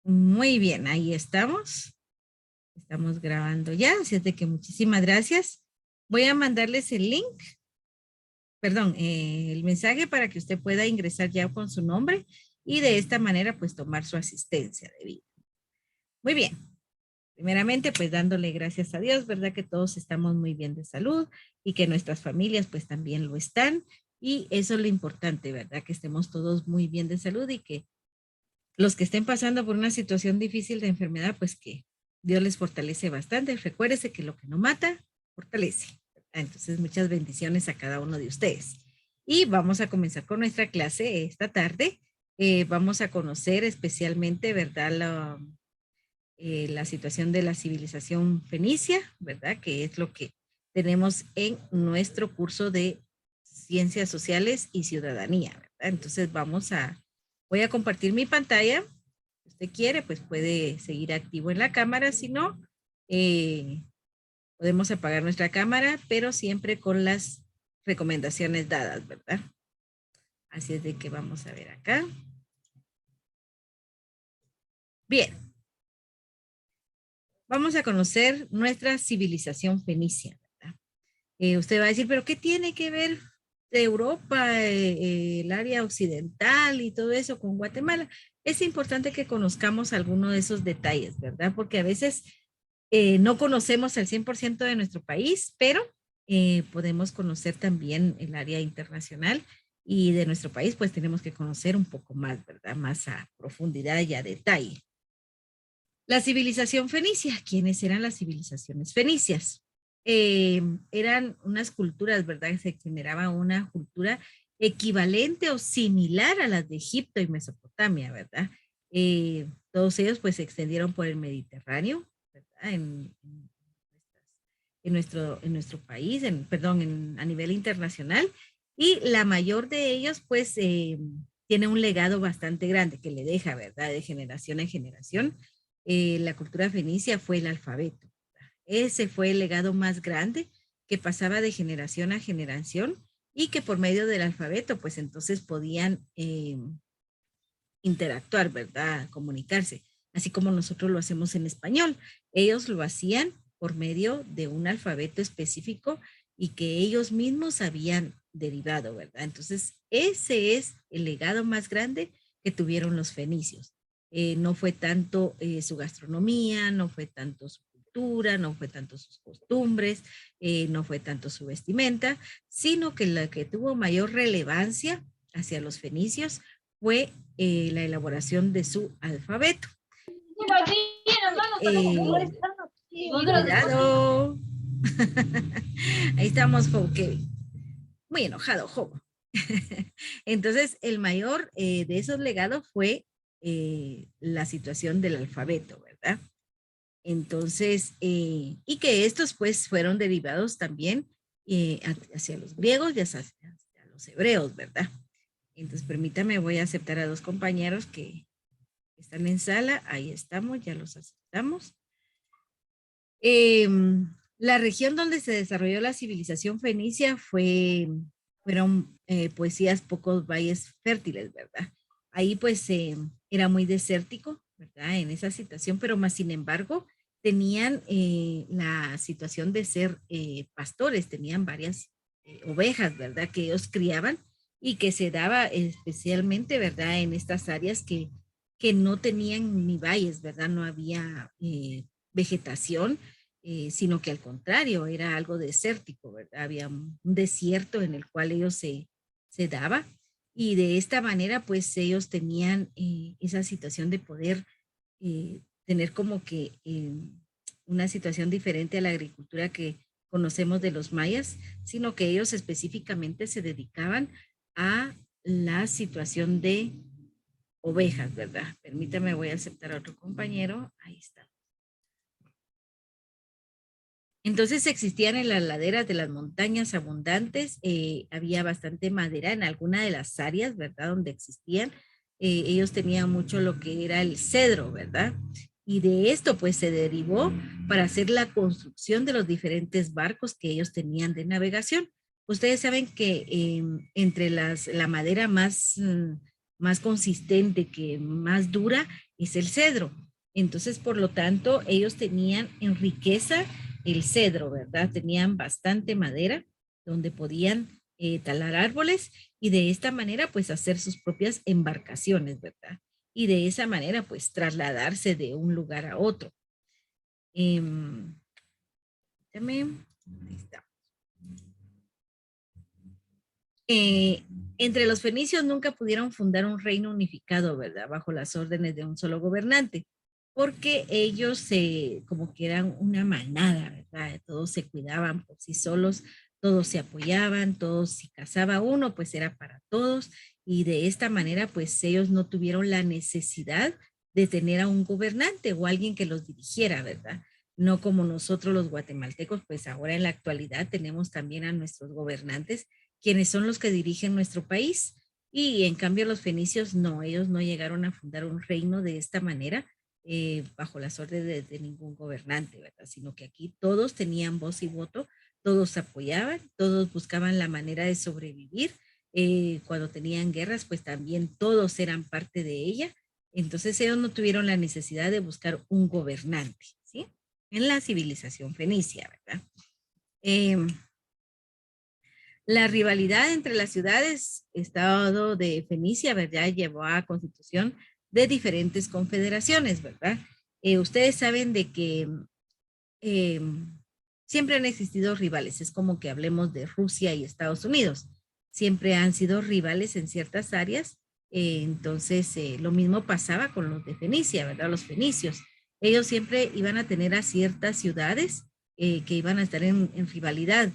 Muy bien, ahí estamos. Estamos grabando ya, así es de que muchísimas gracias. Voy a mandarles el link, perdón, el mensaje para que usted pueda ingresar ya con su nombre y de esta manera pues tomar su asistencia de vida. Muy bien. Primeramente, pues dándole gracias a Dios, ¿verdad? Que todos estamos muy bien de salud y que nuestras familias pues también lo están. Y eso es lo importante, ¿verdad? Que estemos todos muy bien de salud y que los que estén pasando por una situación difícil de enfermedad, pues que Dios les fortalece bastante. Recuérdese que lo que no mata, fortalece. Entonces, muchas bendiciones a cada uno de ustedes. Y vamos a comenzar con nuestra clase esta tarde. Vamos a conocer especialmente, ¿verdad? La situación de la civilización fenicia, ¿verdad? Que es lo que tenemos en nuestro curso de Ciencias Sociales y Ciudadanía, ¿verdad? Entonces voy a compartir mi pantalla. Si usted quiere, pues puede seguir activo en la cámara, si no, podemos apagar nuestra cámara, pero siempre con las recomendaciones dadas, ¿verdad? Así es de que vamos a ver acá. Bien, vamos a conocer nuestra civilización fenicia. Usted va a decir, pero ¿qué tiene que ver de Europa, el área occidental y todo eso con Guatemala? Es importante que conozcamos algunos de esos detalles, ¿verdad? Porque a veces no conocemos el 100% de nuestro país, pero podemos conocer también el área internacional y de nuestro país, pues tenemos que conocer un poco más, ¿verdad? Más a profundidad y a detalle. La civilización fenicia. ¿Quiénes eran las civilizaciones fenicias? Eran unas culturas, ¿verdad? Se generaba una cultura equivalente o similar a las de Egipto y Mesopotamia, ¿verdad? Todos ellos pues se extendieron por el Mediterráneo, ¿verdad? En nuestro país, a nivel internacional. Y la mayor de ellos pues tiene un legado bastante grande que le deja, ¿verdad? De generación en generación. La cultura fenicia fue el alfabeto. Ese fue el legado más grande que pasaba de generación a generación y que por medio del alfabeto, pues entonces podían interactuar, ¿verdad? Comunicarse, así como nosotros lo hacemos en español. Ellos lo hacían por medio de un alfabeto específico y que ellos mismos habían derivado, ¿verdad? Entonces, ese es el legado más grande que tuvieron los fenicios. No fue tanto su gastronomía, no fue tanto su cultura, no fue tanto sus costumbres, no fue tanto su vestimenta, sino que la que tuvo mayor relevancia hacia los fenicios fue la elaboración de su alfabeto. Cuidado. Ahí estamos, Kevin. Muy enojado, Jobo. Entonces, el mayor de esos legados fue la situación del alfabeto, ¿verdad? Entonces, y que estos pues fueron derivados también hacia los griegos y hacia los hebreos, ¿verdad? Entonces, permítame, voy a aceptar a dos compañeros que están en sala. Ahí estamos, ya los aceptamos. La región donde se desarrolló la civilización fenicia fueron poesías, pocos valles fértiles, ¿verdad? Ahí pues era muy desértico, ¿verdad? En esa situación, pero más sin embargo tenían la situación de ser pastores, tenían varias ovejas, ¿verdad? Que ellos criaban y que se daba especialmente, ¿verdad? En estas áreas que no tenían ni valles, ¿verdad? No había vegetación, sino que al contrario, era algo desértico, ¿verdad? Había un desierto en el cual ellos se daba y de esta manera pues ellos tenían esa situación de poder tener como que una situación diferente a la agricultura que conocemos de los mayas, sino que ellos específicamente se dedicaban a la situación de ovejas, ¿verdad? Permítame, voy a aceptar a otro compañero. Ahí está. Entonces existían en las laderas de las montañas abundantes, había bastante madera en alguna de las áreas, ¿verdad? Donde existían. Ellos tenían mucho lo que era el cedro, ¿verdad? Y de esto pues se derivó para hacer la construcción de los diferentes barcos que ellos tenían de navegación. Ustedes saben que entre la madera más más consistente, que más dura, es el cedro. Entonces, por lo tanto, ellos tenían en riqueza el cedro, ¿verdad? Tenían bastante madera donde podían talar árboles y de esta manera, pues, hacer sus propias embarcaciones, ¿verdad? Y de esa manera, pues, trasladarse de un lugar a otro. Eh, ahí está. Eh, entre los fenicios nunca pudieron fundar un reino unificado, ¿verdad? Bajo las órdenes de un solo gobernante, porque ellos como que eran una manada, ¿verdad? Todos se cuidaban por sí solos, todos se apoyaban, todos, si casaba uno, pues era para todos, y de esta manera, pues ellos no tuvieron la necesidad de tener a un gobernante o alguien que los dirigiera, ¿verdad? No como nosotros los guatemaltecos, pues ahora en la actualidad tenemos también a nuestros gobernantes quienes son los que dirigen nuestro país. Y en cambio los fenicios no, ellos no llegaron a fundar un reino de esta manera, bajo las órdenes de ningún gobernante, ¿verdad? Sino que aquí todos tenían voz y voto, todos apoyaban, todos buscaban la manera de sobrevivir. Cuando tenían guerras, pues también todos eran parte de ella. Entonces ellos no tuvieron la necesidad de buscar un gobernante, ¿sí? En la civilización fenicia, ¿verdad? La rivalidad entre las ciudades, estado de Fenicia, ¿verdad? Llevó a constitución de diferentes confederaciones, ¿verdad? Ustedes saben de que eh, siempre han existido rivales, es como que hablemos de Rusia y Estados Unidos, siempre han sido rivales en ciertas áreas, entonces lo mismo pasaba con los de Fenicia, ¿verdad? Los fenicios, ellos siempre iban a tener a ciertas ciudades que iban a estar en rivalidad.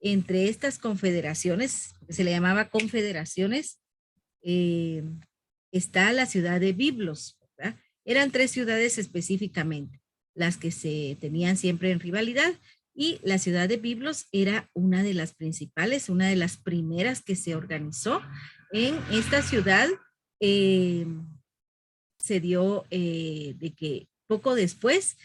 Entre estas confederaciones, que se le llamaba confederaciones, eh, está la ciudad de Biblos, ¿verdad? Eran 3 ciudades específicamente, las que se tenían siempre en rivalidad, y la ciudad de Biblos era una de las principales, una de las primeras que se organizó. En esta ciudad eh, se dio de que poco después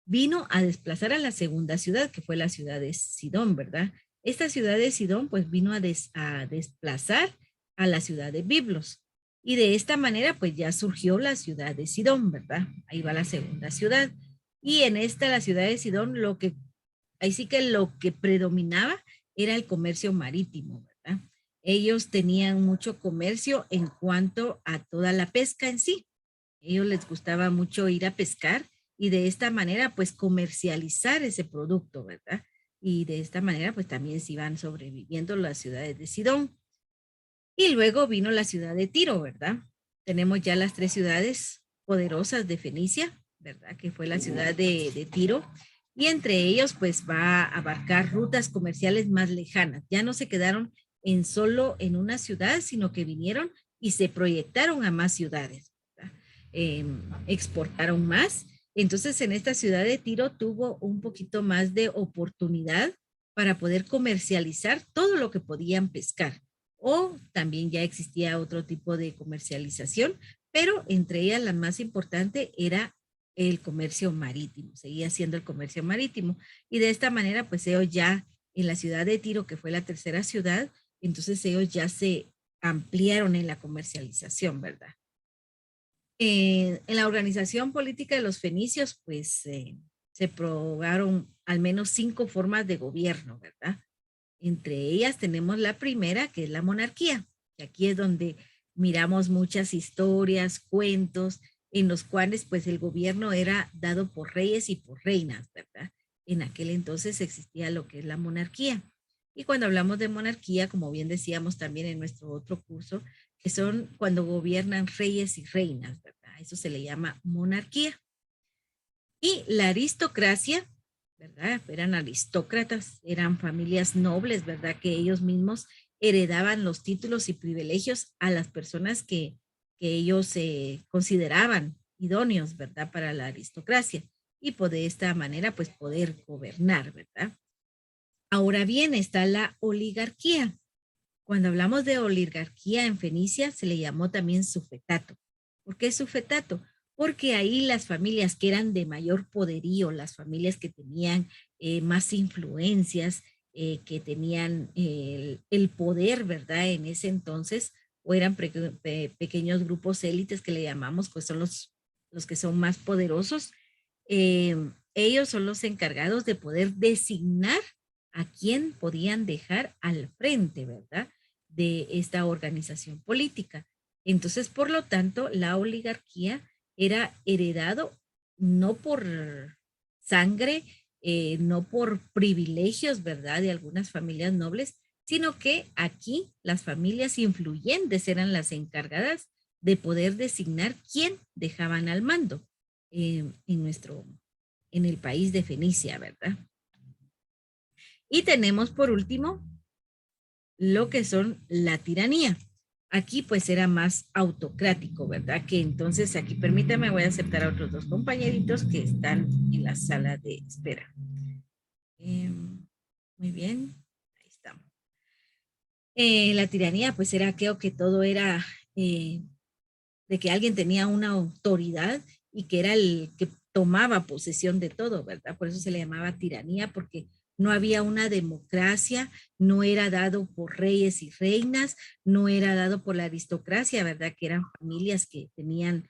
vino a desplazar a la segunda ciudad, que fue la ciudad de Sidón, ¿verdad? Esta ciudad de Sidón, pues vino a desplazar a la ciudad de Biblos. Y de esta manera, pues ya surgió la ciudad de Sidón, ¿verdad? Ahí va la segunda ciudad. Y en esta, la ciudad de Sidón, ahí sí que lo que predominaba era el comercio marítimo, ¿verdad? Ellos tenían mucho comercio en cuanto a toda la pesca en sí. Ellos les gustaba mucho ir a pescar y de esta manera pues comercializar ese producto, ¿verdad? Y de esta manera pues también se iban sobreviviendo las ciudades de Sidón. Y luego vino la ciudad de Tiro, ¿verdad? Tenemos ya las 3 ciudades poderosas de Fenicia, ¿verdad? Que fue la ciudad de Tiro. Y entre ellos pues va a abarcar rutas comerciales más lejanas. Ya no se quedaron solo en una ciudad, sino que vinieron y se proyectaron a más ciudades, ¿verdad? Exportaron más. Entonces en esta ciudad de Tiro tuvo un poquito más de oportunidad para poder comercializar todo lo que podían pescar, o también ya existía otro tipo de comercialización, pero entre ellas la más importante era el comercio marítimo, seguía siendo el comercio marítimo. Y de esta manera, pues ellos ya en la ciudad de Tiro, que fue la tercera ciudad, entonces ellos ya se ampliaron en la comercialización, ¿verdad? En la organización política de los fenicios, pues se probaron al menos 5 formas de gobierno, ¿verdad? Entre ellas tenemos la primera, que es la monarquía. Y aquí es donde miramos muchas historias, cuentos, en los cuales pues el gobierno era dado por reyes y por reinas, ¿verdad? En aquel entonces existía lo que es la monarquía. Y cuando hablamos de monarquía, como bien decíamos también en nuestro otro curso, que son cuando gobiernan reyes y reinas, ¿verdad? Eso se le llama monarquía. Y la aristocracia, ¿verdad? Eran aristócratas, eran familias nobles, ¿verdad? Que ellos mismos heredaban los títulos y privilegios a las personas que ellos consideraban idóneos, ¿verdad? Para la aristocracia. Y pues de esta manera, pues poder gobernar, ¿verdad? Ahora bien, está la oligarquía. Cuando hablamos de oligarquía en Fenicia, se le llamó también sufetato. ¿Por qué sufetato? Porque ahí las familias que eran de mayor poderío, las familias que tenían más influencias, que tenían el poder, ¿verdad? En ese entonces, o eran pequeños grupos élites que le llamamos, pues son los que son más poderosos. Ellos son los encargados de poder designar a quién podían dejar al frente, ¿verdad? De esta organización política. Entonces, por lo tanto, la oligarquía era heredado no por sangre, no por privilegios, ¿verdad? De algunas familias nobles, sino que aquí las familias influyentes eran las encargadas de poder designar quién dejaban al mando en el país de Fenicia, ¿verdad? Y tenemos por último lo que son la tiranía. Aquí pues era más autocrático, ¿verdad? Que entonces aquí permítame, voy a aceptar a otros dos compañeritos que están en la sala de espera. Muy bien, ahí estamos. La tiranía pues era aquello que todo era de que alguien tenía una autoridad y que era el que tomaba posesión de todo, ¿verdad? Por eso se le llamaba tiranía, porque no había una democracia, no era dado por reyes y reinas, no era dado por la aristocracia, ¿verdad? Que eran familias que tenían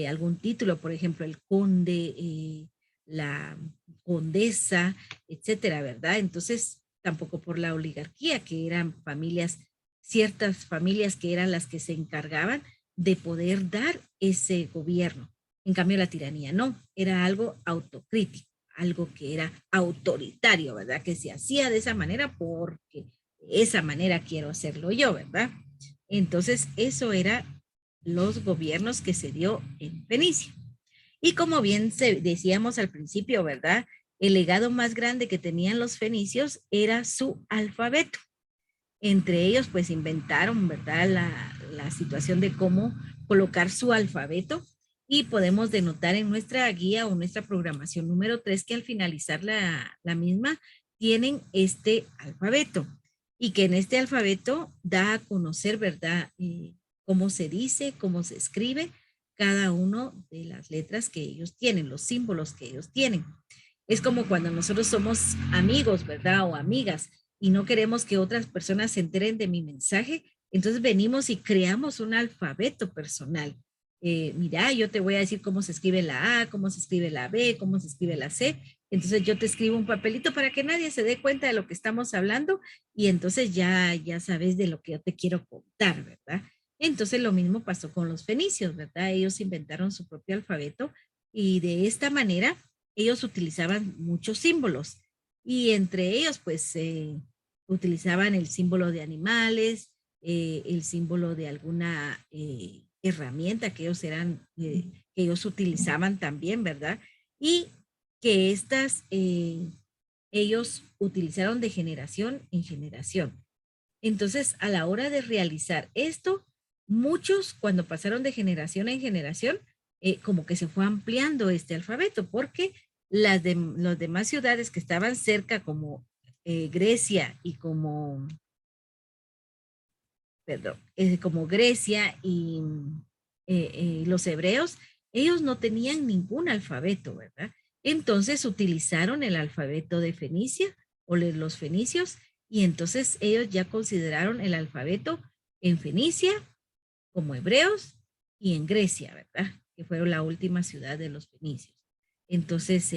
algún título, por ejemplo, el conde, la condesa, etcétera, ¿verdad? Entonces, tampoco por la oligarquía, que eran familias, ciertas familias que eran las que se encargaban de poder dar ese gobierno. En cambio, la tiranía no, era algo autocrítico, algo que era autoritario, ¿verdad? Que se hacía de esa manera porque de esa manera quiero hacerlo yo, ¿verdad? Entonces, eso era los gobiernos que se dio en Fenicia. Y como bien decíamos al principio, ¿verdad? El legado más grande que tenían los fenicios era su alfabeto. Entre ellos, pues inventaron, ¿verdad? La situación de cómo colocar su alfabeto y podemos denotar en nuestra guía o nuestra programación número 3 que al finalizar la misma tienen este alfabeto y que en este alfabeto da a conocer, ¿verdad? Cómo se dice, cómo se escribe cada uno de las letras que ellos tienen, los símbolos que ellos tienen. Es como cuando nosotros somos amigos, ¿verdad? O amigas y no queremos que otras personas se enteren de mi mensaje, entonces venimos y creamos un alfabeto personal. Mira, yo te voy a decir cómo se escribe la A, cómo se escribe la B, cómo se escribe la C. Entonces yo te escribo un papelito para que nadie se dé cuenta de lo que estamos hablando y entonces ya sabes de lo que yo te quiero contar, ¿verdad? Entonces lo mismo pasó con los fenicios, ¿verdad? Ellos inventaron su propio alfabeto y de esta manera ellos utilizaban muchos símbolos y entre ellos pues utilizaban el símbolo de animales, el símbolo de alguna herramienta que que ellos utilizaban también, ¿verdad? Y que ellos utilizaron de generación en generación. Entonces, a la hora de realizar esto, muchos cuando pasaron de generación en generación, como que se fue ampliando este alfabeto, porque las demás ciudades que estaban cerca, como Grecia y como Grecia y los hebreos, ellos no tenían ningún alfabeto, ¿verdad? Entonces utilizaron el alfabeto de Fenicia o de los fenicios y entonces ellos ya consideraron el alfabeto en Fenicia como hebreos y en Grecia, ¿verdad? Que fueron la última ciudad de los fenicios. Entonces,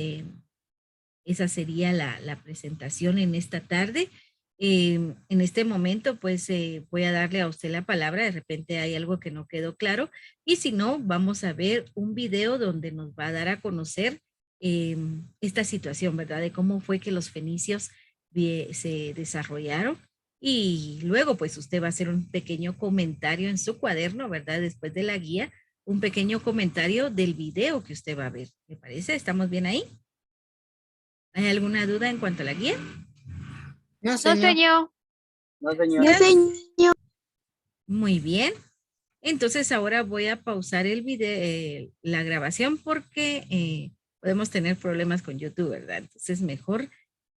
esa sería la presentación en esta tarde. En este momento, pues voy a darle a usted la palabra. De repente hay algo que no quedó claro. Y si no, vamos a ver un video donde nos va a dar a conocer esta situación, ¿verdad? De cómo fue que los fenicios se desarrollaron. Y luego, pues usted va a hacer un pequeño comentario en su cuaderno, ¿verdad? Después de la guía, un pequeño comentario del video que usted va a ver. ¿Le parece? ¿Estamos bien ahí? ¿Hay alguna duda en cuanto a la guía? No, No, señor. señor. No, señor. No, señor. Muy bien. Entonces ahora voy a pausar el video, la grabación porque podemos tener problemas con YouTube, ¿verdad? Entonces mejor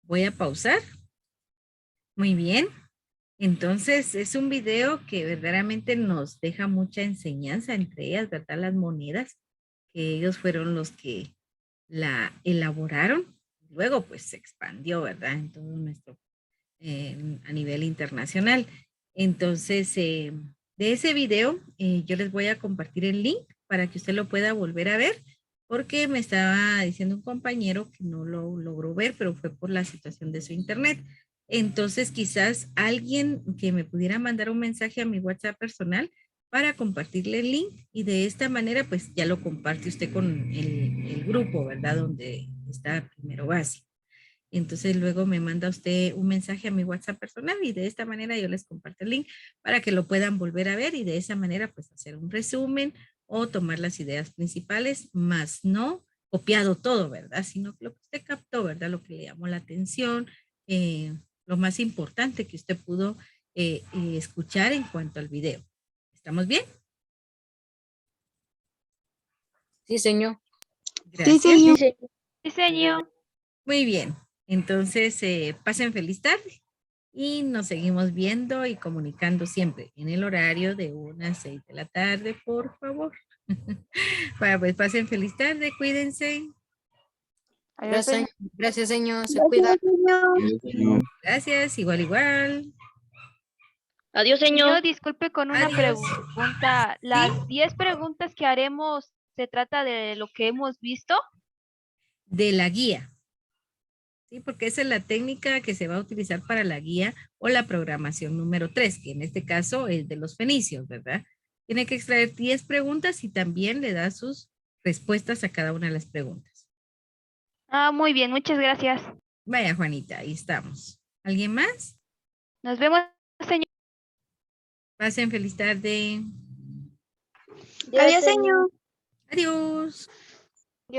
voy a pausar. Muy bien. Entonces es un video que verdaderamente nos deja mucha enseñanza, entre ellas, ¿verdad? Las monedas, que ellos fueron los que la elaboraron. Luego pues se expandió, ¿verdad? En todo nuestro a nivel internacional. Entonces, De ese video, yo les voy a compartir el link para que usted lo pueda volver a ver, porque me estaba diciendo un compañero que no lo logró ver, pero fue por la situación de su internet. Entonces, quizás alguien que me pudiera mandar un mensaje a mi WhatsApp personal para compartirle el link y de esta manera, pues ya lo comparte usted con el grupo, ¿verdad? Donde está primero básico. Entonces luego me manda usted un mensaje a mi WhatsApp personal y de esta manera yo les comparto el link para que lo puedan volver a ver y de esa manera pues hacer un resumen o tomar las ideas principales, más no copiado todo, ¿verdad? Sino lo que usted captó, ¿verdad? Lo que le llamó la atención, lo más importante que usted pudo escuchar en cuanto al video. ¿Estamos bien? Sí, señor. Gracias. Sí, señor. Muy bien. Entonces, pasen feliz tarde y nos seguimos viendo y comunicando siempre en el horario de 1 a 6 de la tarde, por favor. Bueno, pues pasen feliz tarde, cuídense. Adiós, señor. Gracias, señor. Se cuida. Gracias, igual. Adiós, Señor, señor. disculpe con una Adiós. pregunta. Las 10 preguntas que haremos, ¿se trata de lo que hemos visto? De la guía. Sí, porque esa es la técnica que se va a utilizar para la guía o la programación número 3, que en este caso es de los fenicios, ¿verdad? Tiene que extraer 10 preguntas y también le da sus respuestas a cada una de las preguntas. Ah, muy bien, muchas gracias. Vaya, Juanita, ahí estamos. ¿Alguien más? Nos vemos, señor. Pasen feliz tarde. Adiós, señor. Adiós.